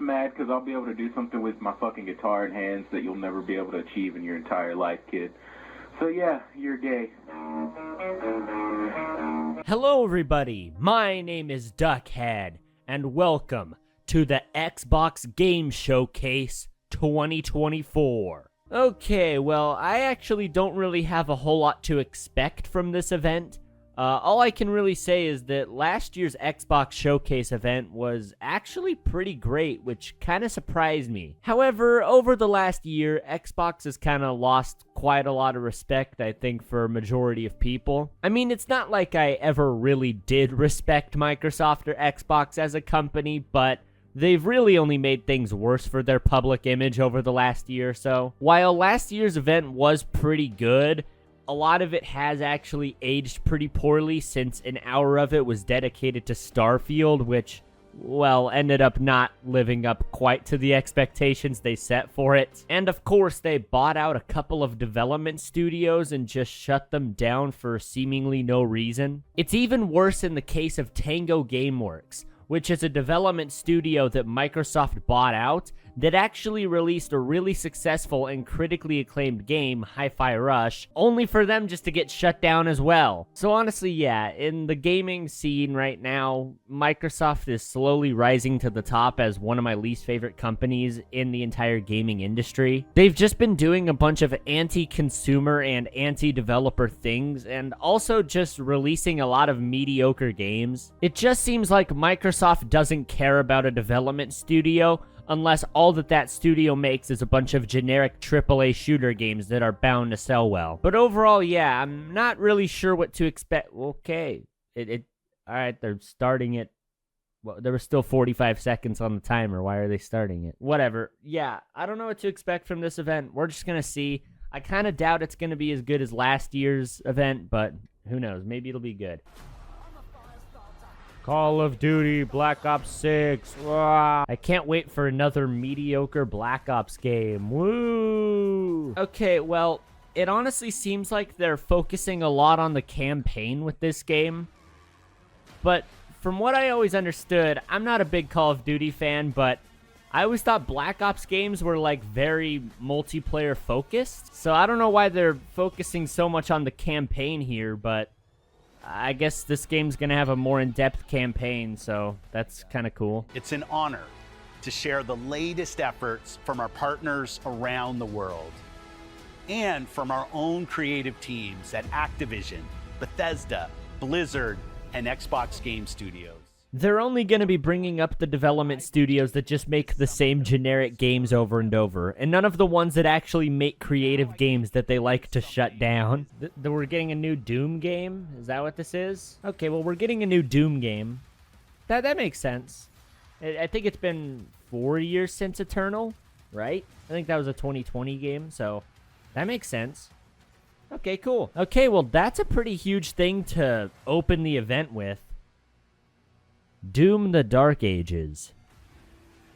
mad because I'll be able to do something with my fucking guitar in hands that you'll never be able to achieve in your entire life, kid. So yeah, you're gay. Hello everybody, my name is Duckhead, and welcome to the Xbox Game Showcase 2024. Okay, well, I actually don't really have a whole lot to expect from this event. All I can really say is that last year's Xbox Showcase event was actually pretty great, which kind of surprised me. However, over the last year, Xbox has kind of lost quite a lot of respect, I think, for a majority of people. I mean, it's not like I ever really did respect Microsoft or Xbox as a company, but they've really only made things worse for their public image over the last year or so. While last year's event was pretty good, a lot of it has actually aged pretty poorly since an hour of it was dedicated to Starfield, which, well, ended up not living up quite to the expectations they set for it. And of course, they bought out a couple of development studios and just shut them down for seemingly no reason. It's even worse in the case of Tango Gameworks, which is a development studio that Microsoft bought out that actually released a really successful and critically acclaimed game, Hi-Fi Rush, only for them just to get shut down as well. So honestly, yeah, in the gaming scene right now, Microsoft is slowly rising to the top as one of my least favorite companies in the entire gaming industry. They've just been doing a bunch of anti-consumer and anti-developer things, and also just releasing a lot of mediocre games. It just seems like Microsoft doesn't care about a development studio unless all that studio makes is a bunch of generic AAA shooter games that are bound to sell well. But overall, yeah, I'm not really sure what to expect. Okay, alright, they're starting it. Well, there was still 45 seconds on the timer. Why are they starting it? Whatever. Yeah, I don't know what to expect from this event. We're just gonna see. I kind of doubt it's gonna be as good as last year's event, but who knows? Maybe it'll be good. Call of Duty Black Ops 6. Wah. I can't wait for another mediocre Black Ops game. Woo! Okay, well, it honestly seems like they're focusing a lot on the campaign with this game. But from what I always understood, I'm not a big Call of Duty fan, but I always thought Black Ops games were like very multiplayer focused. So I don't know why they're focusing so much on the campaign here, but I guess this game's gonna have a more in-depth campaign, so that's kind of cool. It's an honor to share the latest efforts from our partners around the world and from our own creative teams at Activision, Bethesda, Blizzard, and Xbox Game Studios. They're only going to be bringing up the development studios that just make the same generic games over and over, and none of the ones that actually make creative games that they like to shut down. We're getting a new Doom game? Is that what this is? Okay, well, we're getting a new Doom game. That makes sense. I think it's been 4 years since Eternal, right? I think that was a 2020 game, so that makes sense. Okay, cool. Okay, well, that's a pretty huge thing to open the event with. Doom the Dark Ages.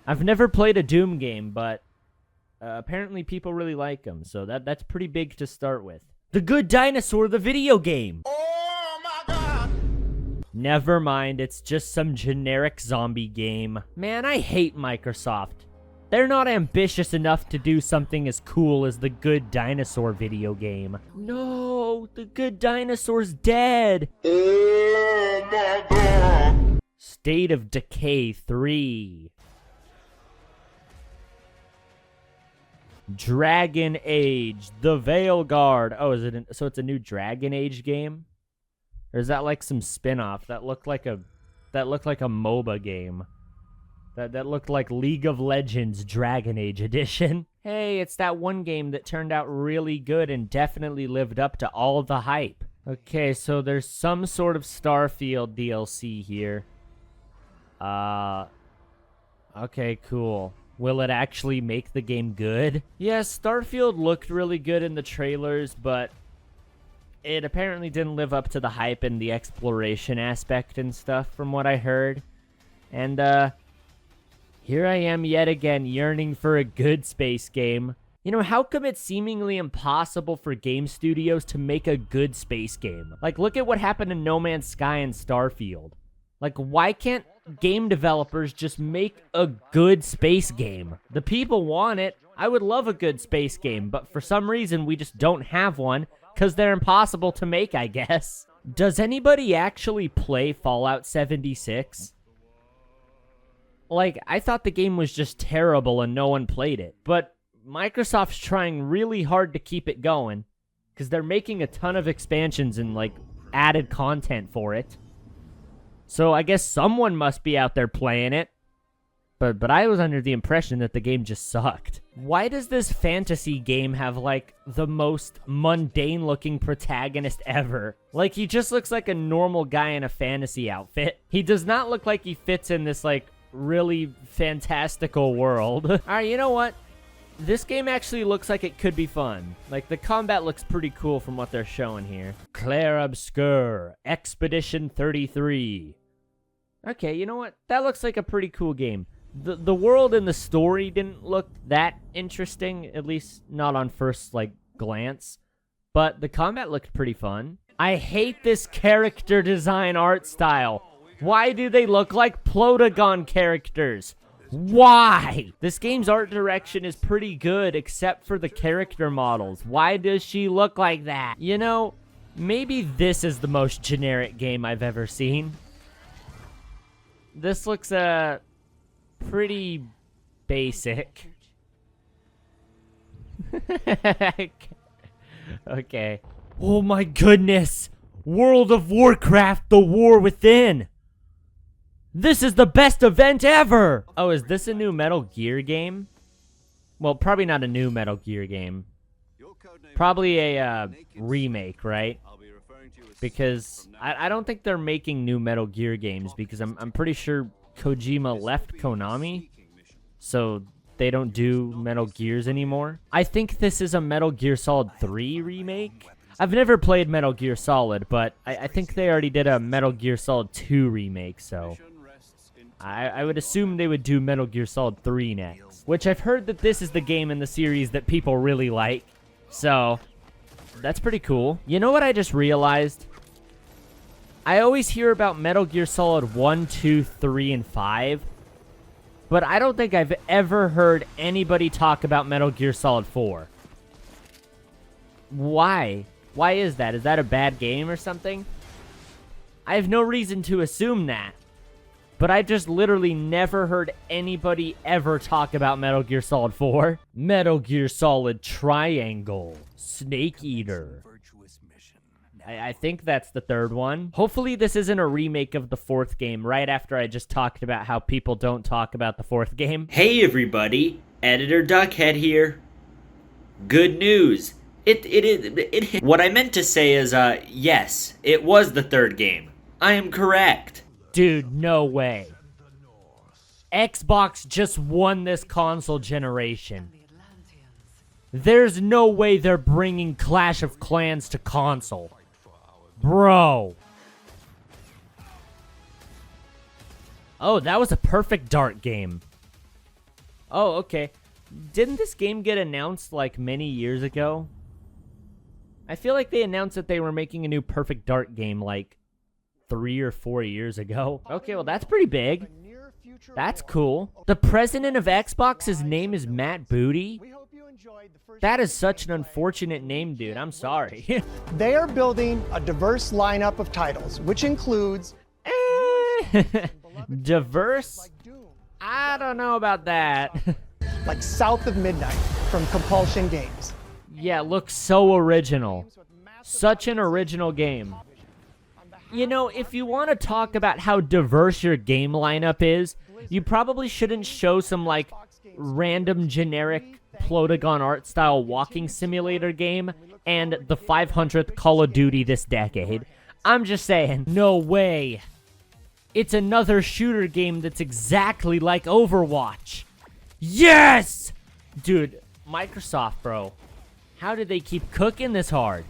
I've never played a Doom game, but apparently people really like them, so that's pretty big to start with. The Good Dinosaur, the video game! Oh my god! Never mind, it's just some generic zombie game. Man, I hate Microsoft. They're not ambitious enough to do something as cool as the Good Dinosaur video game. No, the Good Dinosaur's dead! Oh my god! State of Decay 3. Dragon Age, the Veilguard. Oh, so it's a new Dragon Age game? Or is that like some spin-off that looked like a MOBA game? That looked like League of Legends Dragon Age edition. Hey, it's that one game that turned out really good and definitely lived up to all of the hype. Okay, so there's some sort of Starfield DLC here. Okay, cool. Will it actually make the game good? Yeah, Starfield looked really good in the trailers, but it apparently didn't live up to the hype and the exploration aspect and stuff from what I heard. And, here I am yet again yearning for a good space game. You know, how come it's seemingly impossible for game studios to make a good space game? Like, look at what happened to No Man's Sky and Starfield. Like, why can't game developers just make a good space game? The people want it. I would love a good space game, but for some reason we just don't have one because they're impossible to make, I guess. Does anybody actually play Fallout 76? Like, I thought the game was just terrible and no one played it, but Microsoft's trying really hard to keep it going because they're making a ton of expansions and, like, added content for it. So I guess someone must be out there playing it. But I was under the impression that the game just sucked. Why does this fantasy game have, like, the most mundane-looking protagonist ever? Like, he just looks like a normal guy in a fantasy outfit. He does not look like he fits in this, like, really fantastical world. Alright, you know what? This game actually looks like it could be fun. Like, the combat looks pretty cool from what they're showing here. Clair Obscur, Expedition 33. Okay, you know what? That looks like a pretty cool game. The world and the story didn't look that interesting, at least not on first, like, glance. But the combat looked pretty fun. I hate this character design art style. Why do they look like Plotagon characters? Why? This game's art direction is pretty good, except for the character models. Why does she look like that? You know, maybe this is the most generic game I've ever seen. This looks, pretty basic. Okay. Oh my goodness! World of Warcraft: The War Within! This is the best event ever! Oh, is this a new Metal Gear game? Well, probably not a new Metal Gear game. Probably a remake, right? Because I don't think they're making new Metal Gear games because I'm pretty sure Kojima left Konami, so they don't do Metal Gears anymore. I think this is a Metal Gear Solid 3 remake. I've never played Metal Gear Solid, but I think they already did a Metal Gear Solid 2 remake, so I would assume they would do Metal Gear Solid 3 next. Which I've heard that this is the game in the series that people really like, so that's pretty cool. You know what I just realized? I always hear about Metal Gear Solid 1, 2, 3, and 5, but I don't think I've ever heard anybody talk about Metal Gear Solid 4. Why? Why is that? Is that a bad game or something? I have no reason to assume that, but I just literally never heard anybody ever talk about Metal Gear Solid 4. Metal Gear Solid Triangle, Snake Eater. I think that's the third one. Hopefully this isn't a remake of the fourth game right after I just talked about how people don't talk about the fourth game. Hey everybody, Editor Duckhead here. Good news. What I meant to say is, yes, it was the third game. I am correct. Dude, no way. Xbox just won this console generation. There's no way they're bringing Clash of Clans to console. Bro. Oh, that was a perfect dart game. Oh, okay. Didn't this game get announced like many years ago? I feel like they announced that they were making a new perfect dart game like 3 or 4 years ago. Okay, well that's pretty big. That's cool. The president of Xbox's name is Matt Booty? That is such an unfortunate name, dude. I'm sorry. They are building a diverse lineup of titles, which includes... Diverse? I don't know about that. like South of Midnight from Compulsion Games. Yeah, it looks so original. Such an original game. You know, if you want to talk about how diverse your game lineup is, you probably shouldn't show some, like, random generic Plotagon art style walking simulator game and the 500th Call of Duty this decade. I'm just saying, no way. It's another shooter game that's exactly like Overwatch. Yes! Dude, Microsoft, bro. How did they keep cooking this hard?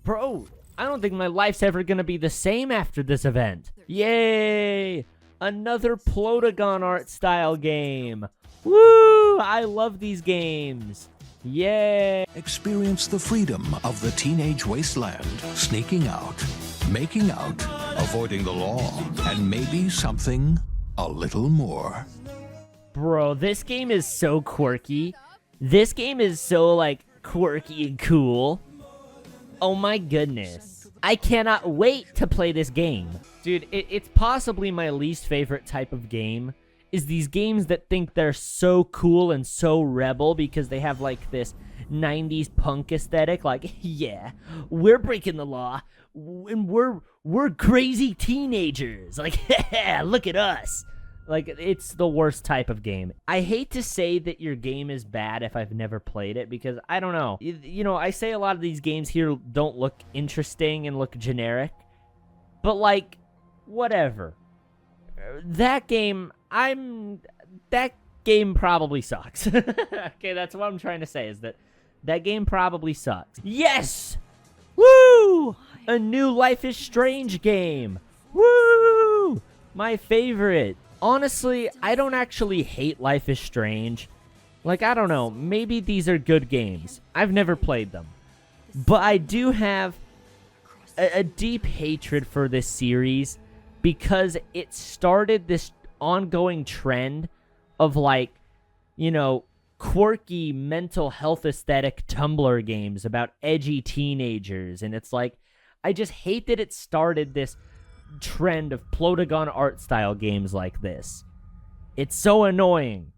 Bro, I don't think my life's ever gonna be the same after this event. Yay! Another Plotagon art style game. Woo! I love these games. Yay! Experience the freedom of the teenage wasteland, sneaking out, making out, avoiding the law, and maybe something a little more. Bro, this game is so quirky. This game is so, like, quirky and cool. Oh my goodness. I cannot wait to play this game. Dude, it's possibly my least favorite type of game, is these games that think they're so cool and so rebel because they have, like, this 90s punk aesthetic. Like, yeah, we're breaking the law, and we're crazy teenagers. Like, yeah, look at us. Like, it's the worst type of game. I hate to say that your game is bad if I've never played it, because I don't know. You know, I say a lot of these games here don't look interesting and look generic, but, like, whatever. That game probably sucks. Okay, that's what I'm trying to say, is that game probably sucks. Yes! Woo! A new Life is Strange game. Woo! My favorite. Honestly, I don't actually hate Life is Strange. Like, I don't know, maybe these are good games. I've never played them. But I do have a deep hatred for this series because it started this ongoing trend of, like, you know, quirky mental health aesthetic Tumblr games about edgy teenagers. And it's like, I just hate that it started this trend of Plotagon art style games like this. It's so annoying.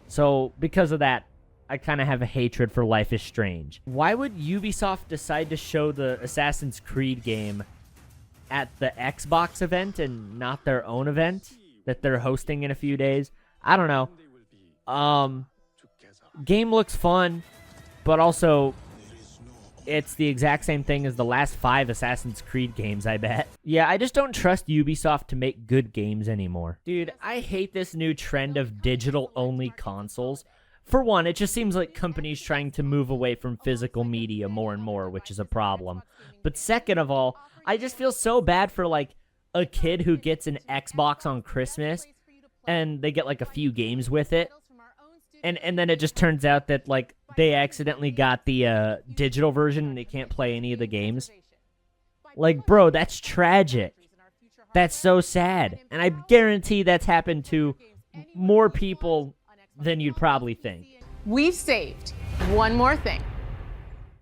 So because of that, I kind of have a hatred for Life is Strange. Why would Ubisoft decide to show the Assassin's Creed game at the Xbox event and not their own event that they're hosting in a few days? I don't know. Game looks fun, but also it's the exact same thing as the last 5 Assassin's Creed games, I bet. Yeah, I just don't trust Ubisoft to make good games anymore. Dude, I hate this new trend of digital-only consoles. For one, it just seems like companies trying to move away from physical media more and more, which is a problem. But second of all, I just feel so bad for, like, a kid who gets an Xbox on Christmas, and they get, like, a few games with it. And then it just turns out that, like, they accidentally got the digital version and they can't play any of the games. Like, bro, that's tragic. That's so sad. And I guarantee that's happened to more people than you'd probably think. We've saved one more thing.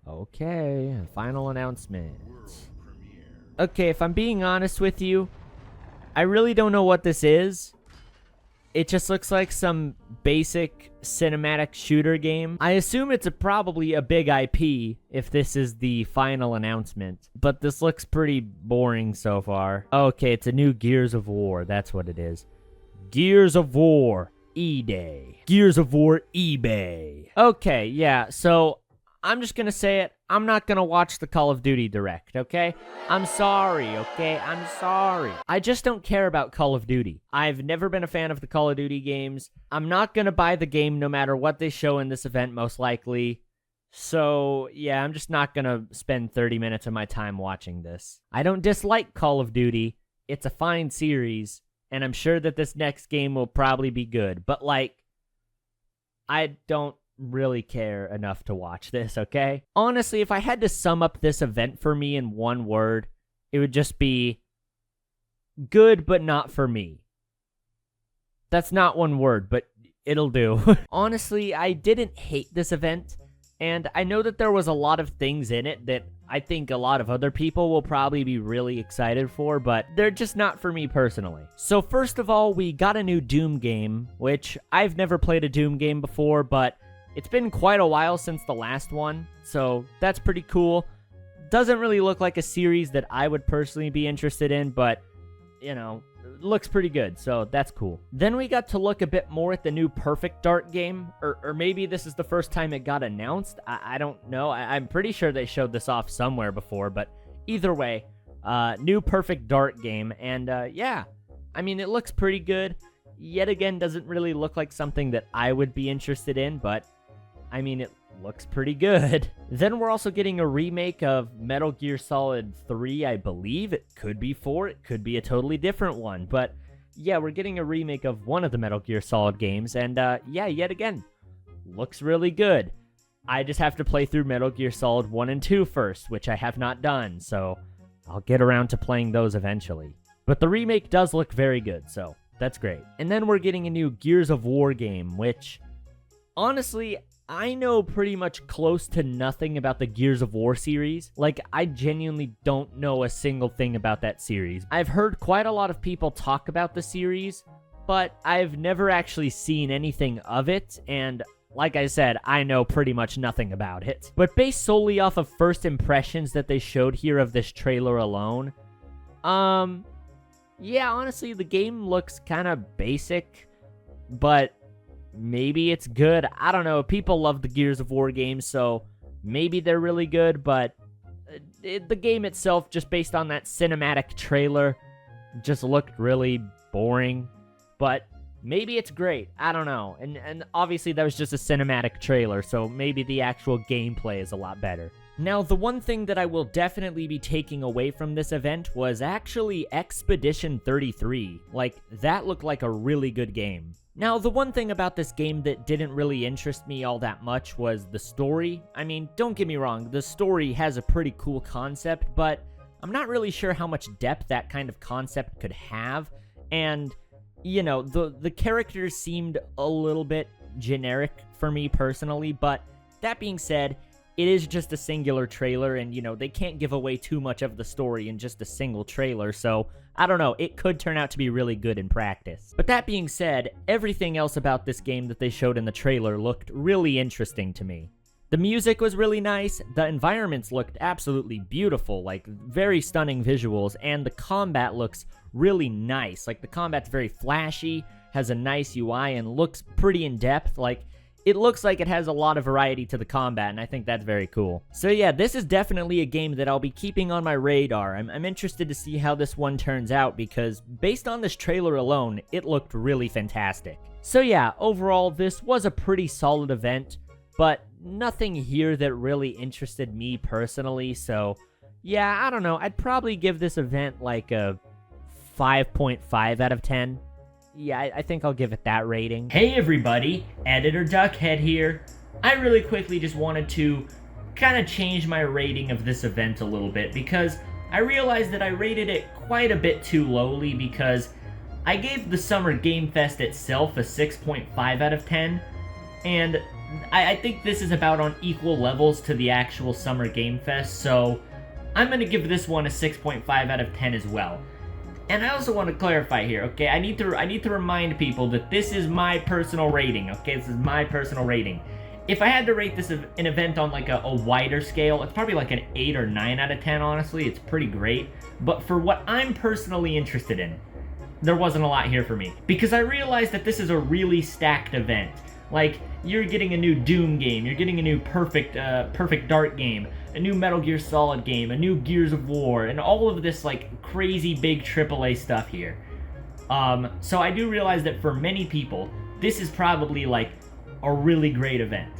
Okay, final announcement. Okay, if I'm being honest with you, I really don't know what this is. It just looks like some basic cinematic shooter game. I assume it's probably a big IP if this is the final announcement, but this looks pretty boring so far. Okay, it's a new Gears of War. That's what it is. Gears of War E-Day. Gears of War eBay. Okay, yeah, so I'm just gonna say it. I'm not gonna watch the Call of Duty Direct, okay? I'm sorry, okay? I'm sorry. I just don't care about Call of Duty. I've never been a fan of the Call of Duty games. I'm not gonna buy the game no matter what they show in this event, most likely. So, yeah, I'm just not gonna spend 30 minutes of my time watching this. I don't dislike Call of Duty. It's a fine series, and I'm sure that this next game will probably be good. But, like, I don't really care enough to watch this, okay? Honestly, if I had to sum up this event for me in one word, it would just be good, but not for me. That's not one word, but it'll do. Honestly, I didn't hate this event, and I know that there was a lot of things in it that I think a lot of other people will probably be really excited for, but they're just not for me personally. So first of all, we got a new Doom game, which I've never played a Doom game before, but it's been quite a while since the last one, so that's pretty cool. Doesn't really look like a series that I would personally be interested in, but, you know, looks pretty good, so that's cool. Then we got to look a bit more at the new Perfect Dark game, or maybe this is the first time it got announced. I don't know. I'm pretty sure they showed this off somewhere before, but either way, new Perfect Dark game, and yeah, I mean, it looks pretty good. Yet again, doesn't really look like something that I would be interested in, but I mean, it looks pretty good. Then we're also getting a remake of Metal Gear Solid 3, I believe. It could be 4, it could be a totally different one. But yeah, we're getting a remake of one of the Metal Gear Solid games. And yeah, yet again, looks really good. I just have to play through Metal Gear Solid 1 and 2 first, which I have not done. So I'll get around to playing those eventually. But the remake does look very good, so That's great. And then we're getting a new Gears of War game, which, honestly, I know pretty much close to nothing about the Gears of War series. Like, I genuinely don't know a single thing about that series. I've heard quite a lot of people talk about the series, but I've never actually seen anything of it, and like I said, I know pretty much nothing about it. But based solely off of first impressions that they showed here of this trailer alone, yeah, honestly, the game looks kind of basic, but maybe it's good. I don't know. People love the Gears of War games, so maybe they're really good, but the game itself, just based on that cinematic trailer, just looked really boring. But maybe it's great. I don't know. And obviously that was just a cinematic trailer, so maybe the actual gameplay is a lot better. Now, the one thing that I will definitely be taking away from this event was actually Expedition 33. Like, that looked like a really good game. Now, the one thing about this game that didn't really interest me all that much was the story. I mean, don't get me wrong, the story has a pretty cool concept, but I'm not really sure how much depth that kind of concept could have, and, you know, the characters seemed a little bit generic for me personally, but that being said, it is just a singular trailer, and, you know, they can't give away too much of the story in just a single trailer, so I don't know, it could turn out to be really good in practice. But that being said, everything else about this game that they showed in the trailer looked really interesting to me. The music was really nice, the environments looked absolutely beautiful, like very stunning visuals, and the combat looks really nice. Like, the combat's very flashy, has a nice UI, and looks pretty in-depth. Like, it looks like it has a lot of variety to the combat, and I think that's very cool. So yeah, this is definitely a game that I'll be keeping on my radar. I'm interested to see how this one turns out, because based on this trailer alone, it looked really fantastic. So yeah, overall, this was a pretty solid event, but nothing here that really interested me personally, so yeah, I don't know. I'd probably give this event like a 5.5 out of 10. Yeah, I think I'll give it that rating. Hey everybody, Editor Duckhead here. I really quickly just wanted to kind of change my rating of this event a little bit, because I realized that I rated it quite a bit too lowly, because I gave the Summer Game Fest itself a 6.5 out of 10, and I think this is about on equal levels to the actual Summer Game Fest, so I'm going to give this one a 6.5 out of 10 as well. And I also want to clarify here, okay? I need to remind people that this is my personal rating, okay? This is my personal rating. If I had to rate this an event on like a wider scale, it's probably like an 8 or 9 out of 10, honestly. It's pretty great. But for what I'm personally interested in, there wasn't a lot here for me. Because I realized that this is a really stacked event. Like, you're getting a new Doom game, you're getting a new Perfect Dark game, a new Metal Gear Solid game, a new Gears of War, and all of this, like, crazy big AAA stuff here. So I do realize that for many people, this is probably, like, a really great event.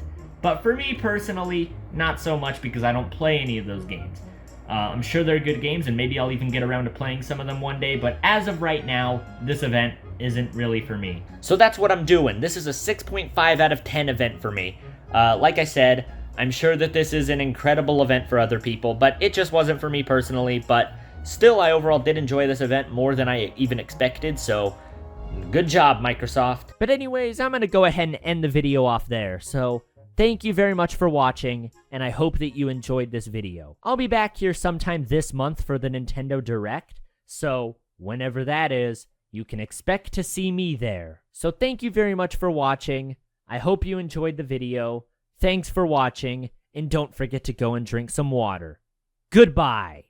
But for me, personally, not so much, because I don't play any of those games. I'm sure they're good games, and maybe I'll even get around to playing some of them one day, but as of right now, this event isn't really for me. So that's what I'm doing. This is a 6.5 out of 10 event for me. Like I said, I'm sure that this is an incredible event for other people, but it just wasn't for me personally, but still, I overall did enjoy this event more than I even expected, so good job, Microsoft. But anyways, I'm gonna go ahead and end the video off there, so thank you very much for watching, and I hope that you enjoyed this video. I'll be back here sometime this month for the Nintendo Direct, so whenever that is, you can expect to see me there. So thank you very much for watching. I hope you enjoyed the video. Thanks for watching, and don't forget to go and drink some water. Goodbye!